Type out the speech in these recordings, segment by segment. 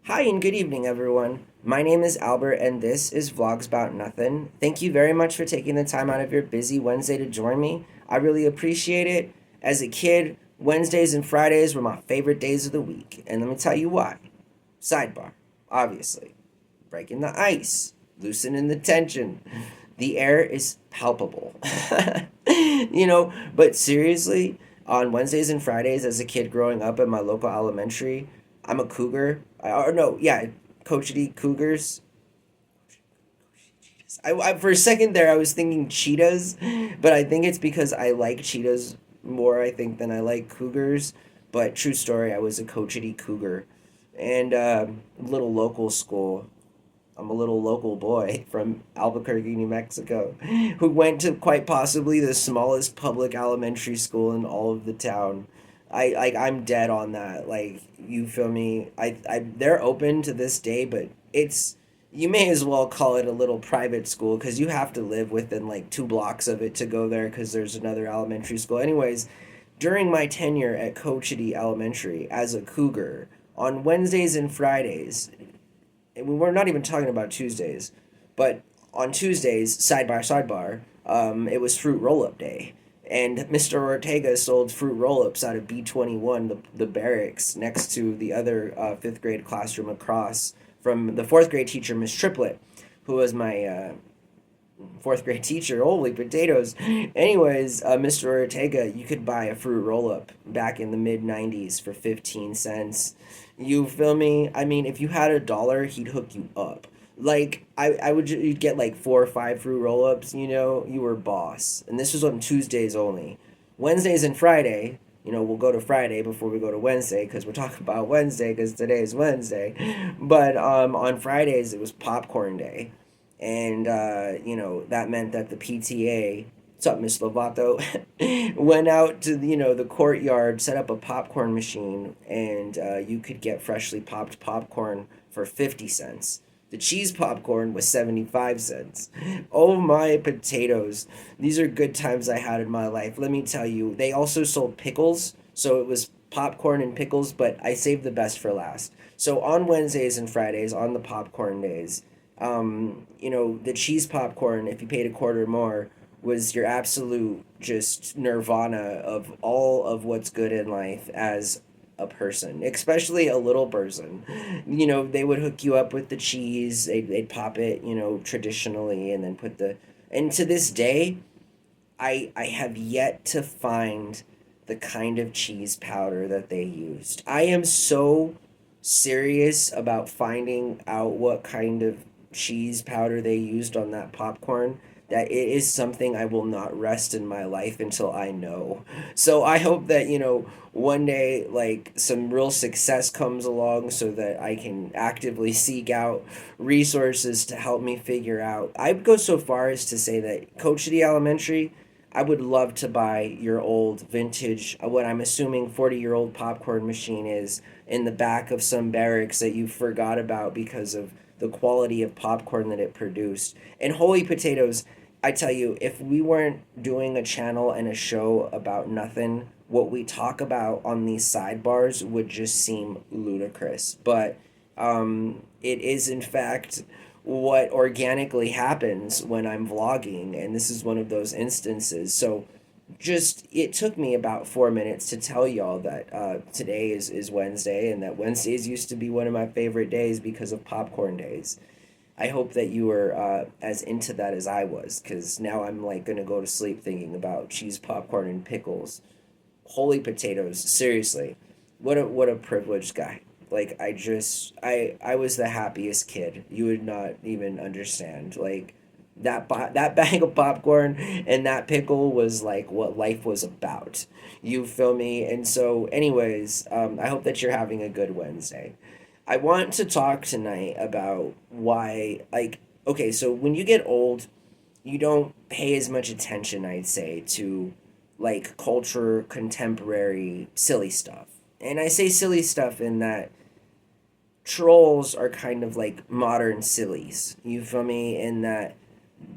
Hi and good evening, everyone. My name is Albert, and this is VlogsBoutNothin. Thank you very much for taking the time out of your busy Wednesday to join me. I really appreciate it. As a kid, Wednesdays and Fridays were my favorite days of the week, and let me tell you why. Sidebar, obviously. Breaking the ice, loosening the tension. The air is palpable. But seriously, on Wednesdays and Fridays as a kid growing up at my local elementary, I'm a cougar. Or no, yeah, Coachity Cougars. For a second there, I was thinking cheetahs, but I think it's because I like cheetahs more, I think, than I like cougars. But true story, I was a Coachity Cougar. And little local school. I'm a little local boy from Albuquerque, New Mexico, who went to quite possibly the smallest public elementary school in all of the town. I'm dead on that. Like, you feel me? They're open to this day, but it's you may as well call it a little private school because you have to live within like 2 blocks of it to go there because there's another elementary school. Anyways, during my tenure at Cochiti Elementary as a cougar, on Wednesdays and Fridays, and we were not even talking about Tuesdays, but on Tuesdays, sidebar, it was fruit roll up day. And Mr. Ortega sold fruit roll ups out of B21, the barracks, next to the other fifth grade classroom across from the fourth grade teacher, Miss Triplet, who was my fourth grade teacher. Holy potatoes. Anyways, Mr. Ortega, you could buy a fruit roll up back in the mid 90s for 15 cents. You feel me? I mean, if you had $1, he'd hook you up. Like, you'd get like 4 or 5 fruit roll ups, you were boss. And this was on Tuesdays only. Wednesdays and Friday, we'll go to Friday before we go to Wednesday because we're talking about Wednesday because today is Wednesday. But on Fridays, it was popcorn day. And, that meant that the PTA, what's up, Miss Lovato, went out to, the courtyard, set up a popcorn machine, and you could get freshly popped popcorn for 50 cents. The cheese popcorn was 75 cents. Oh my potatoes. These are good times I had in my life. Let me tell you, they also sold pickles. So it was popcorn and pickles, but I saved the best for last. So on Wednesdays and Fridays, on the popcorn days, the cheese popcorn, if you paid a quarter more, was your absolute just nirvana of all of what's good in life as a person, especially a little person. They would hook you up with the cheese, they'd pop it, traditionally, and then and to this day, I have yet to find the kind of cheese powder that they used. I am so serious about finding out what kind of cheese powder they used on that popcorn that it is something I will not rest in my life until I know. So I hope that, one day, like, some real success comes along so that I can actively seek out resources to help me figure out. I'd go so far as to say that Coach City Elementary, I would love to buy your old vintage, what I'm assuming 40-year-old popcorn machine is in the back of some barracks that you forgot about because of the quality of popcorn that it produced. And holy potatoes, I tell you, if we weren't doing a channel and a show about nothing, what we talk about on these sidebars would just seem ludicrous. But it is, in fact, what organically happens when I'm vlogging, and this is one of those instances. So just it took me about 4 minutes to tell y'all that today is Wednesday, and that Wednesdays used to be one of my favorite days because of popcorn days. I hope that you were as into that as I was, because now I'm like gonna go to sleep thinking about cheese popcorn and pickles. Holy potatoes, seriously, what a privileged guy. Like, I was the happiest kid. You would not even understand. Like, that bag of popcorn and that pickle was like what life was about. You feel me? And so, anyways, I hope that you're having a good Wednesday. I want to talk tonight about why, like, okay, so when you get old, you don't pay as much attention, I'd say, to like culture, contemporary, silly stuff. And I say silly stuff in that trolls are kind of like modern sillies. You feel me? In that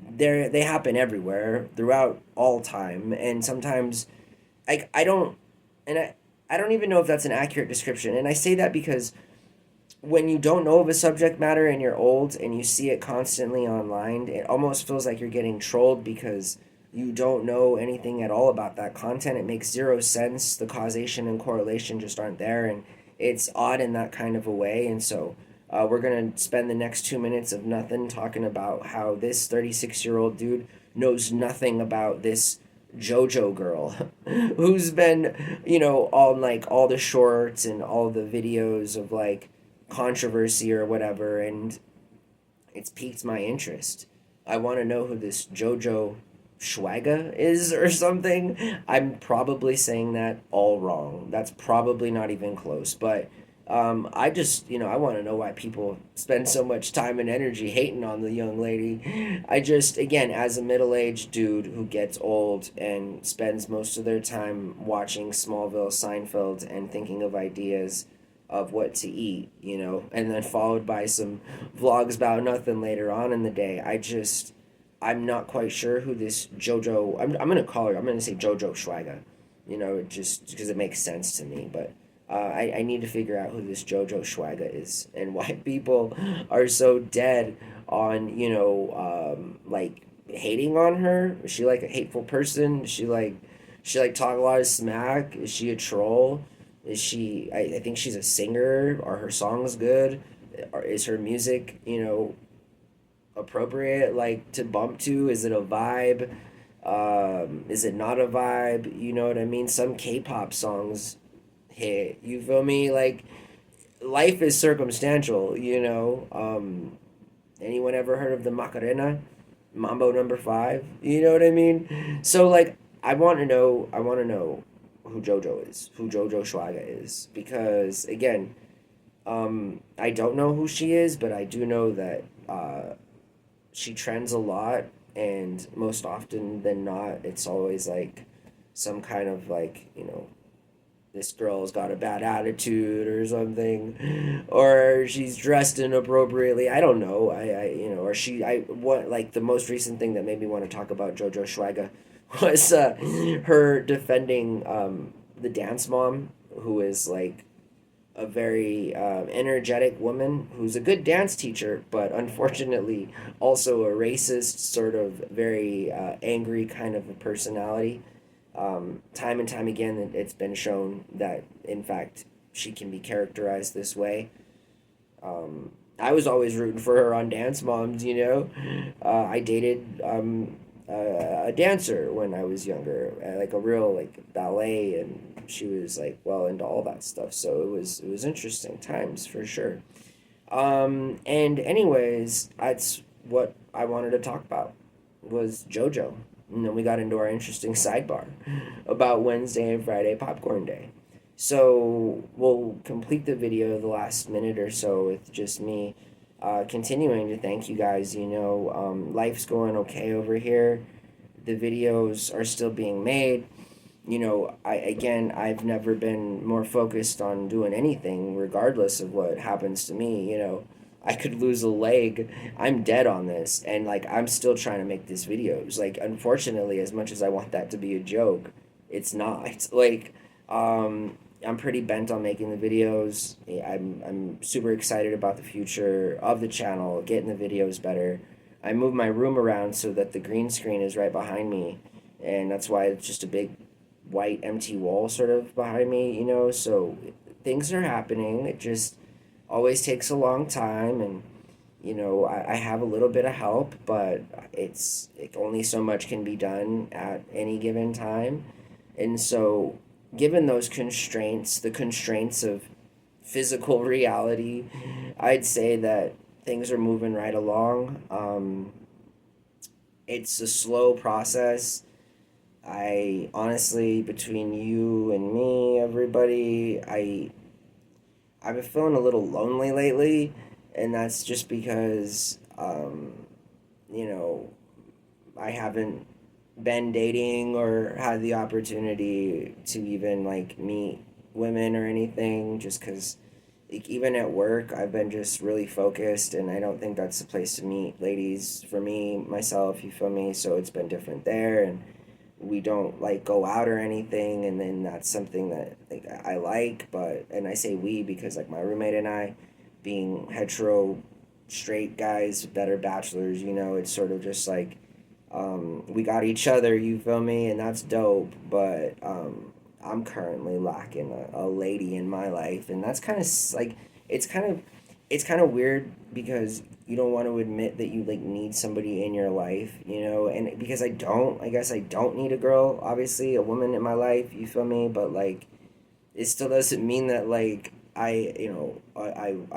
they happen everywhere throughout all time, and sometimes I don't and I don't even know if that's an accurate description. And I say that because when you don't know of a subject matter and you're old and you see it constantly online, it almost feels like you're getting trolled because you don't know anything at all about that content. It makes zero sense. The causation and correlation just aren't there, and it's odd in that kind of a way. And so, we're gonna spend the next 2 minutes of nothing talking about how this 36-year-old dude knows nothing about this JoJo girl who's been, on like all the shorts and all the videos of like controversy or whatever, and it's piqued my interest. I want to know who this JoJo Schwaga is or something. I'm probably saying that all wrong. That's probably not even close, but I just, I want to know why people spend so much time and energy hating on the young lady. I just, again, as a middle aged dude who gets old and spends most of their time watching Smallville, Seinfeld, and thinking of ideas of what to eat, and then followed by some vlogs about nothing later on in the day. I'm not quite sure who this JoJo. I'm gonna call her. I'm gonna say JoJo Schwaga, just because it makes sense to me. But I need to figure out who this JoJo Schwaga is and why people are so dead on like hating on her. Is she like a hateful person? Is she like talk a lot of smack? Is she a troll? Is she? I think she's a singer. Are her songs good? Or is her music, appropriate, like to bump to? Is it a vibe? Is it not a vibe? You know what I mean? Some K-pop songs hit. You feel me? Like life is circumstantial. Anyone ever heard of the Macarena? Mambo number five. You know what I mean? So like, I want to know. I want to know who JoJo is, who JoJo Schwaga is, because again, I don't know who she is, but I do know that she trends a lot, and most often than not, it's always like some kind of like, this girl's got a bad attitude or something, or she's dressed inappropriately. I don't know. Or what, like the most recent thing that made me want to talk about JoJo Schwaga was her defending the dance mom, who is like a very energetic woman who's a good dance teacher, but unfortunately also a racist, sort of very angry kind of a personality. Time and time again, it's been shown that, in fact, she can be characterized this way. I was always rooting for her on Dance Moms. I dated a dancer when I was younger, like a real like ballet, and she was like well into all that stuff. So it was interesting times for sure. And anyways, that's what I wanted to talk about was JoJo. And then we got into our interesting sidebar about Wednesday and Friday Popcorn Day. So we'll complete the video the last minute or so with just me continuing to thank you guys. Life's going okay over here. The videos are still being made. I've never been more focused on doing anything, regardless of what happens to me. I could lose a leg. I'm dead on this, and like I'm still trying to make these videos. Like, unfortunately, as much as I want that to be a joke, it's not. Like, I'm pretty bent on making the videos. I'm super excited about the future of the channel, getting the videos better. I moved my room around so that the green screen is right behind me, and that's why it's just a big white empty wall sort of behind me. So things are happening. It just always takes a long time, and I have a little bit of help, but only so much can be done at any given time. And so given those constraints, the constraints of physical reality, I'd say that things are moving right along. It's a slow process. I honestly, between you and me, everybody, I've been feeling a little lonely lately, and that's just because, you know, I haven't been dating or had the opportunity to even like meet women or anything, just because like, even at work I've been just really focused, and I don't think that's the place to meet ladies for me myself, you feel me? So it's been different there, and we don't like go out or anything, and then that's something that like I like, but and I say we because like my roommate and I, being hetero straight guys that are bachelors, you know, it's sort of just like we got each other, you feel me, and that's dope. But I'm currently lacking a lady in my life, and that's kind of like it's kind of it's kind of weird because you don't want to admit that you like need somebody in your life, you know, and because I guess I don't need a girl, obviously, a woman in my life, you feel me, but like it still doesn't mean that like I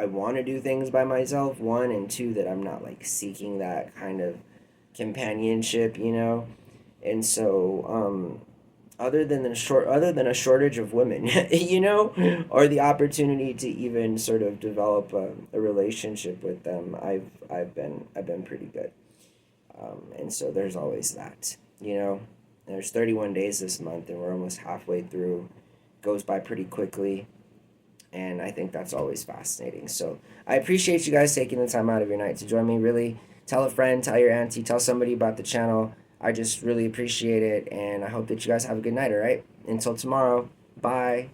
want to do things by myself, one, and two, that I'm not like seeking that kind of companionship, you know. And so other than a shortage of women, you know, or the opportunity to even sort of develop a relationship with them, I've been pretty good. And so there's always that, you know. There's 31 days this month, and we're almost halfway through. Goes by pretty quickly, and I think that's always fascinating. So I appreciate you guys taking the time out of your night to join me. Really, tell a friend, tell your auntie, tell somebody about the channel. I just really appreciate it, and I hope that you guys have a good night. All right, until tomorrow, bye.